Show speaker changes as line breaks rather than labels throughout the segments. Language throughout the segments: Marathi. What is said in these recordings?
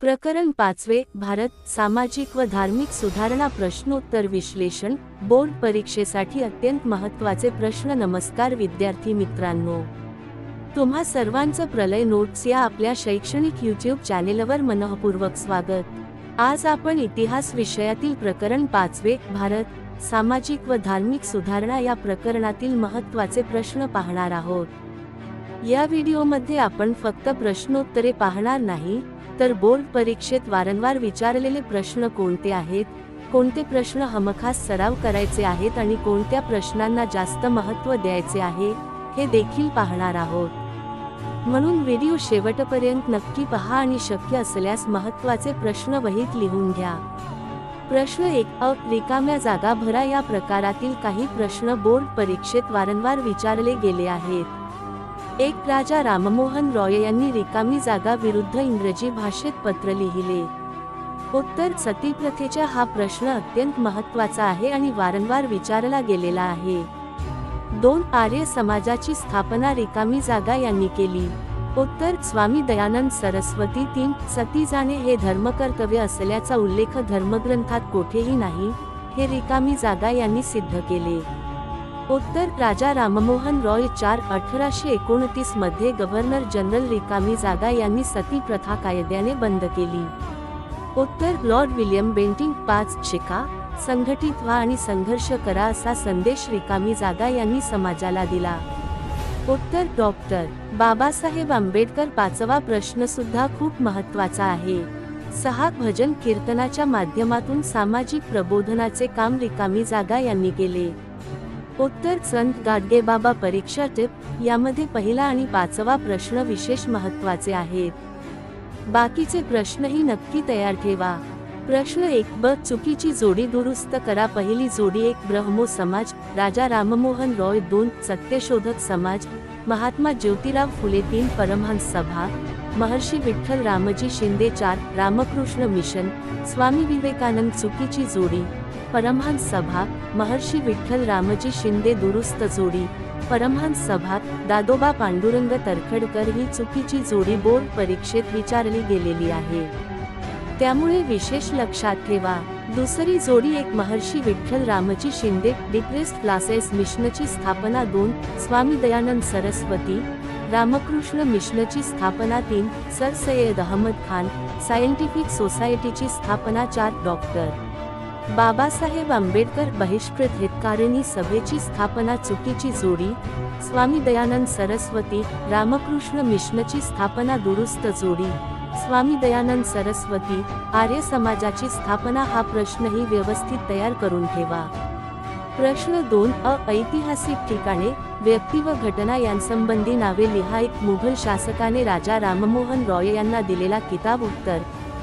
प्रकरण 5 भारत सामाजिक व धार्मिक सुधारणा प्रश्नोत्तर विश्लेषण बोर्ड परीक्षेसाठी अत्यंत महत्त्वाचे प्रश्न. नमस्कार विद्यार्थी मित्रांनो, तुम्हा सर्वांचं प्रलय नोट्स या आपल्या शैक्षणिक यूट्यूब चॅनेलवर मनःपूर्वक स्वागत. आज आपण इतिहास विषयातील प्रकरण 5 भारत सामाजिक व धार्मिक सुधारणा या प्रकरणातील महत्त्वाचे प्रश्न पाहणार आहोत. या व्हिडिओमध्ये आपण फक्त प्रश्नोत्तरे पाहणार नाही, तर बोर्ड परीक्षेत वारंवार विचारलेले प्रश्न कोणते आहेत, कोणते प्रश्न हमखास सराव करायचे आहेत आणि कोणत्या प्रश्नांना जास्त महत्त्व द्यायचे आहे हे देखील पाहणार आहोत. म्हणून व्हिडिओ शेवटपर्यंत नक्की पहा आणि शक्य असल्यास महत्त्वाचे प्रश्न वहीत लिहून घ्या. प्रश्न 1 रिकाम्या जागा भरा. या प्रकारातील काही प्रश्न बोर्ड परीक्षेत वारंवार विचारले गेले आहेत. 1 राजा राममोहन रॉय यांनी रिकामी जागा विरुद्ध इंग्रजी भाषेत पत्र लिहिले. उत्तर सती प्रथेच्या. हा प्रश्न अत्यंत महत्त्वाचा आहे आणि वारंवार विचारला गेलेला आहे. 2 आर्य समाजाची स्थापना रिकामी जागा यांनी केली. उत्तर स्वामी दयानंद सरस्वती. 3 सती जाणे हे धर्मकर्तव्य असल्याचा उल्लेख धर्मग्रंथात कोठेही नाही, हे रिकामी जागा यांनी सिद्ध केले. उत्तर राजा राममोहन रॉय. 4 1829 मध्ये गव्हर्नर जनरल रिकामी जागा यांनी सती प्रथा कायद्याने बंद केली. उत्तर लॉर्ड विल्यम बेंटिंक. 5 शिका, संघटित व्हा आणि संघर्ष करा असा संदेश रिकामी जागा यांनी समाजाला दिला. उत्तर डॉक्टर बाबासाहेब आंबेडकर. 5वा प्रश्न सुद्धा खूप महत्त्वाचा आहे. 6 भजन कीर्तनाच्या माध्यमातून सामाजिक प्रबोधनाचे काम रिकामी जागा यांनी केले. उत्तर संत गाडगेबाबा. परीक्षा टिप. यामध्ये पहिला आणि 5वा प्रश्न विशेष महत्त्वाचे आहेत. बाकीचे प्रश्नही नक्की तयार ठेवा. प्रश्न 1 चुकीची जोडी दुरुस्त करा. पहिली जोडी 1 ब्रह्मो समाज, राजा राममोहन रॉय. 2 सत्यशोधक समाज, महात्मा ज्योतिराव फुले. 3 परमहंस सभा, महर्षी विठ्ठल रामजी शिंदे. 4 रामकृष्ण मिशन, स्वामी विवेकानंद. चुकीची जोडी परमहंस सभा, महर्षी विठ्ठल रामजी शिंदे. दुरुस्त जोडी परमहंस सभा, दादोबा पांडुरंग तरखडकर. ही चुकीची जोडी बोर्ड परीक्षेत विचारली गेलेली आहे, त्यामुळे विशेष लक्षात ठेवा. दुसरी जोडी 1 महर्षी विठ्ठल रामजी शिंदे. डिप्रेस्ड क्लासेस मिशनची स्थापना. 2 स्वामी दयानंद सरस्वती, रामकृष्ण मिशनची स्थापना. 3 सर सय्यद अहमद खान, सायंटिफिक सोसायटीची स्थापना. 4 डॉक्टर बाबासाहेब आंबेडकर, बहिष्कृत हितकारिणी सभेची स्थापना. चुकीची जोडी स्वामी दयानंद सरस्वती, रामकृष्ण मिशनची स्थापना. दुरुस्त जोडी स्वामी दयानंद सरस्वती, आर्य समाजाची स्थापना. हा प्रश्नही व्यवस्थित तयार करून ठेवा. प्रश्न 2 ऐतिहासिक ठिकाणे, व्यक्ती व घटना यांसंबंधी नावे लिहा. 1 मुघल शासकाने राजा राममोहन रॉय यांना दिलेला किताब. उत्तर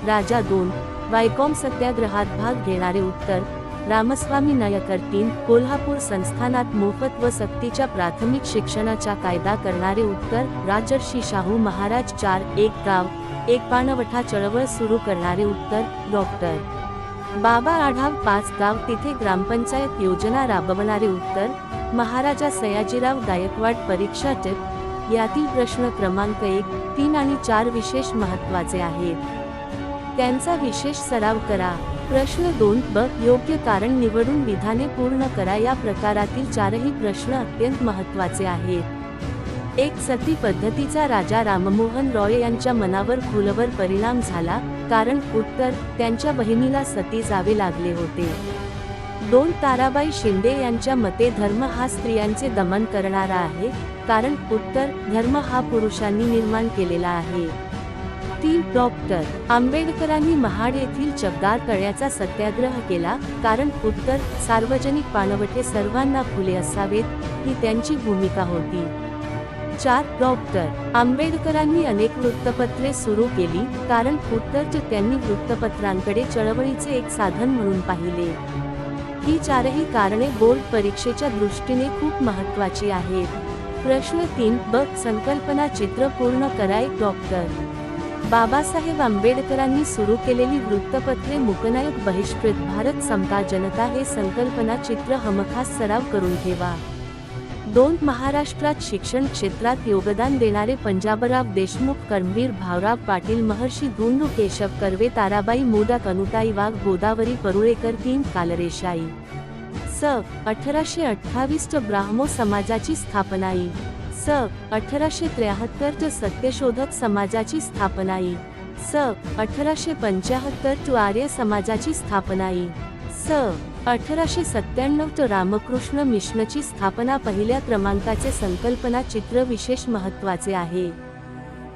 राजा. 2 वायकॉम सत्याग्रहात भाग घेणारे. उत्तर रामस्वामी नायकर. 3 कोल्हापूर संस्थानात मोफत व सक्तीच्या प्राथमिक शिक्षणाचा कायदा करणारे. उत्तर राजर्षी शाहू महाराज. 4 1 गाव, 1 पाणवठा चळवळ सुरू करणारे. उत्तर डॉक्टर बाबा आढाव. 5 गाव, तिथे ग्रामपंचायत योजना राबवणारे. उत्तर महाराजा सयाजीराव गायकवाड. परीक्षा टिप. यातील प्रश्न क्रमांक 1, 3 आणि 4 विशेष महत्त्वाचे आहेत, त्यांचा विशेष सराव करा. प्रश्न 2 योग्य कारण निवडून विधाने पूर्ण करा. या प्रकारातील 4ही प्रश्न अत्यंत महत्त्वाचे आहेत. 1 सती पद्धतीचा राजा राममोहन रॉय यांच्या मनावर खोलवर परिणाम झाला, कारण. उत्तर त्यांच्या बहिणीला सती जावे लागले होते. 2 ताराबाई शिंदे यांच्या मते धर्म हा स्त्रियांचे दमन करणारा आहे, कारण. उत्तर धर्म हा पुरुषांनी निर्माण केलेला आहे. 3 डॉक्टर आंबेडकरांनी महाड येथील चपगार तळ्याचा सत्याग्रह केला, कारण. उत्तर सार्वजनिक पाणवठे सर्वांना खुले असावेत, ही त्यांची भूमिका होती. 4 डॉक्टर आंबेडकरांनी अनेक वृत्तपत्रे सुरू केली, कारण. उत्तर त्यांनी वृत्तपत्रांकडे चळवळीचे एक साधन म्हणून पाहिले. ही 4ही कारणे बोर्ड परीक्षेच्या दृष्टीने खूप महत्त्वाची आहेत. प्रश्न 3 संकल्पना चित्र पूर्ण करा. 1 डॉक्टर बाबासाहेब आंबेडकरांनी सुरू केलेली वृत्तपत्रे. मूकनायक, बहिष्कृत भारत, समता जनता. हे संकल्पना चित्र हमखास सराव करून ठेवा. 2. महाराष्ट्रात शिक्षण क्षेत्रात योगदान देणारे पंजाबराव देशमुख, कर्मवीर भाऊराव पाटील, महर्षी धोंडू, केशव कर्वे, ताराबाई मोडक, अनुताई वाघ, गोदावरी परुळेकर. 3. कालरेषाई. स. 1828 ब्राह्मो समाजाची स्थापना. इ. स. 1873 सत्यशोधक समाजाची स्थापना. इ. स. 1875 आर्य समाजाची स्थापना. इ. स. 1897 रामकृष्ण मिशनची स्थापना. पहिल्या क्रमांकाचे संकल्पना चित्र विशेष महत्त्वाचे आहे.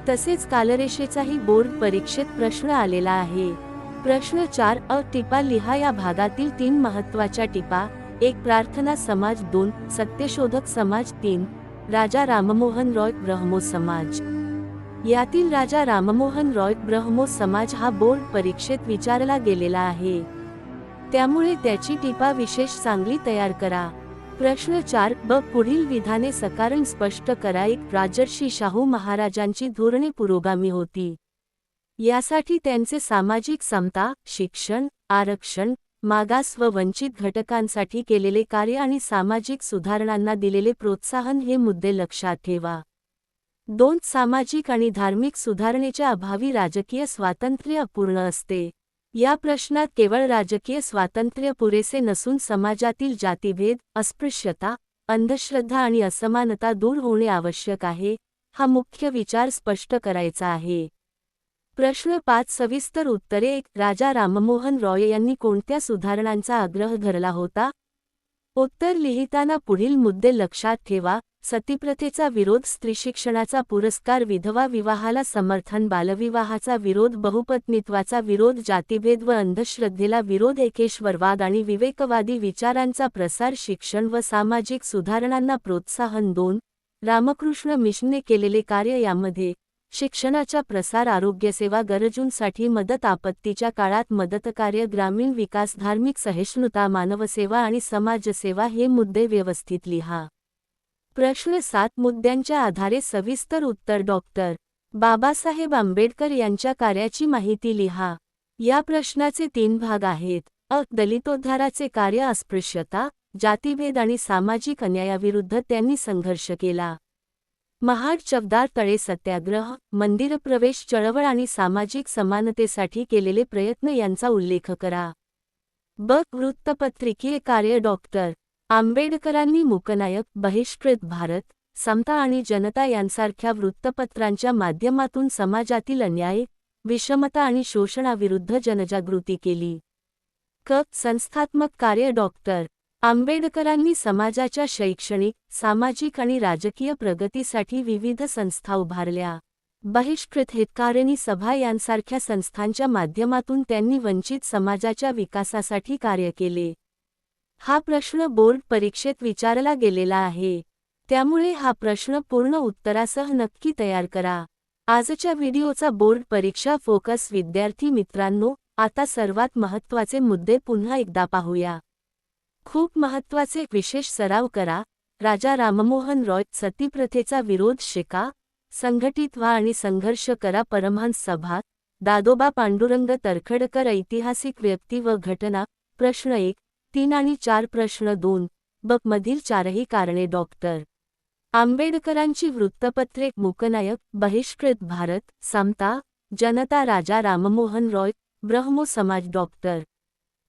तसेच कालरेषेचाही बोर्ड परीक्षेत प्रश्न आलेला आहे. प्रश्न 4 अ. टिपा लिहा. या भागातील 3 महत्त्वाच्या टिपा. 1. प्रार्थना समाज. 2. सत्यशोधक समाज. 3. राजा राममोहन रॉय ब्रह्मो समाज. यातील राजा राममोहन रॉय ब्रह्मो समाज हा बोर्ड परीक्षेत विचारला गेलेला आहे, त्यामुळे त्याची टिपा विशेष चांगली तयार करा. प्रश्न 4 ब. पुढील विधाने सकारण स्पष्ट करा. 1. राजर्षी शाहू महाराजांची धोरणे पुरोगामी होती. यासाठी त्यांचे सामाजिक समता, शिक्षण, आरक्षण, मागास व वंचित घटकांसाठी केलेले कार्य आणि सामाजिक सुधारणांना दिलेले प्रोत्साहन हे मुद्दे लक्षात ठेवा. 2. सामाजिक आणि धार्मिक सुधारणेच्या अभावी राजकीय स्वातंत्र्य अपूर्ण असते. या प्रश्नात केवळ राजकीय स्वातंत्र्य पुरेसे नसून समाजातील जातीभेद, अस्पृश्यता, अंधश्रद्धा आणि असमानता दूर होणे आवश्यक आहे, हा मुख्य विचार स्पष्ट करायचा आहे. प्रश्न 5 सविस्तर उत्तरे. 1. राजा राममोहन रॉय यांनी कोणत्या सुधारणांचा आग्रह धरला होता? उत्तर लिहिताना पुढील मुद्दे लक्षात ठेवा. सतीप्रथेचा विरोध, स्त्रीशिक्षणाचा पुरस्कार, विधवा विवाहाला समर्थन, बालविवाहाचा विरोध, बहुपत्नीत्वाचा विरोध, जातीभेद व अंधश्रद्धेला विरोध, एकेश्वरवाद आणि विवेकवादी विचारांचा प्रसार, शिक्षण व सामाजिक सुधारणांना प्रोत्साहन. 2. रामकृष्ण मिशनने केलेले कार्य. यामध्ये शिक्षणाचा प्रसार, आरोग्यसेवा, गरजूंसाठी मदत, आपत्तीच्या काळात मदतकार्य, ग्रामीण विकास, धार्मिक सहिष्णुता, मानवसेवा आणि समाजसेवा हे मुद्दे व्यवस्थित लिहा. प्रश्न 7 मुद्द्यांच्या आधारे सविस्तर उत्तर. डॉक्टर बाबासाहेब आंबेडकर यांच्या कार्याची माहिती लिहा. या प्रश्नाचे 3 भाग आहेत. अ. दलितोद्धाराचे कार्य. अस्पृश्यता, जातीभेद आणि सामाजिक अन्यायाविरुद्ध त्यांनी संघर्ष केला. महाड चवदार तळे सत्याग्रह, मंदिर प्रवेश चळवळ आणि सामाजिक समानतेसाठी केलेले प्रयत्न यांचा उल्लेख करा. ब. वृत्तपत्रिकीय कार्य. डॉक्टर आंबेडकरांनी मूकनायक, बहिष्कृत भारत, समता आणि जनता यांसारख्या वृत्तपत्रांच्या माध्यमातून समाजातील अन्याय, विषमता आणि शोषणाविरुद्ध जनजागृती केली. क. संस्थात्मक कार्य. डॉक्टर आंबेडकरांनी समाजाच्या शैक्षणिक, सामाजिक आणि राजकीय प्रगतीसाठी विविध संस्था उभारल्या. बहिष्कृत हितकारिणी सभा यांसारख्या संस्थांच्या माध्यमातून त्यांनी वंचित समाजाच्या विकासासाठी कार्य केले. हा प्रश्न बोर्ड परीक्षेत विचारला गेलेला आहे, त्यामुळे हा प्रश्न पूर्ण उत्तरासह नक्की तयार करा. आजच्या व्हिडिओचा बोर्ड परीक्षा फोकस. विद्यार्थी मित्रांनो, आता सर्वात महत्त्वाचे मुद्दे पुन्हा एकदा पाहूया. खूप महत्त्वाचे. विशेष सराव करा. राजा राममोहन रॉय. सतीप्रथेचा विरोध शिका. संघटित व्हा आणि संघर्ष करा. परमहंस सभा. दादोबा पांडुरंग तरखडकर. ऐतिहासिक व्यक्ती व घटना. प्रश्न 1, 3 आणि 4. प्रश्न 2 ब. मधील 4ही कारणे. डॉक्टर आंबेडकरांची वृत्तपत्रे. मूकनायक, बहिष्कृत भारत, समता, जनता, राजा राममोहन रॉय, ब्रह्मो समाज. डॉक्टर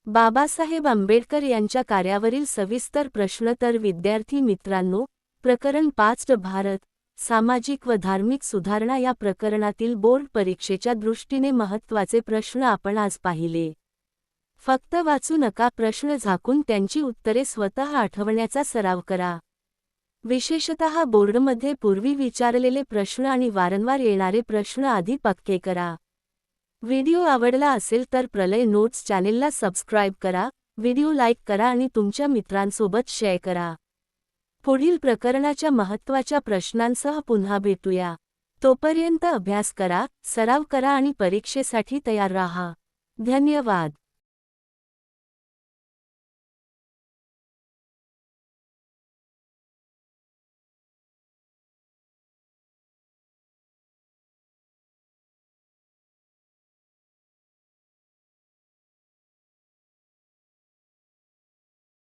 बाबासाहेब आंबेडकर यांच्या कार्यावरील सविस्तर प्रश्न. तर विद्यार्थी मित्रांनो, प्रकरण 5 भारत, सामाजिक व धार्मिक सुधारणा या प्रकरणातील बोर्ड परीक्षेच्या दृष्टीने महत्त्वाचे प्रश्न आपण आज पाहिले. फक्त वाचू नका. प्रश्न झाकून त्यांची उत्तरे स्वतः आठवण्याचा सराव करा. विशेषतः बोर्डमध्ये पूर्वी विचारलेले प्रश्न आणि वारंवार येणारे प्रश्न आधी पक्के करा. व्हिडिओ आवडला असेल तर प्रलय नोट्स चॅनेलला सबस्क्राईब करा, व्हिडिओ लाईक करा आणि तुमच्या मित्रांसोबत शेअर करा. पुढील प्रकरणाच्या महत्त्वाच्या प्रश्नांसह पुन्हा भेटूया. तोपर्यंत अभ्यास करा, सराव करा आणि परीक्षेसाठी तयार राहा. धन्यवाद.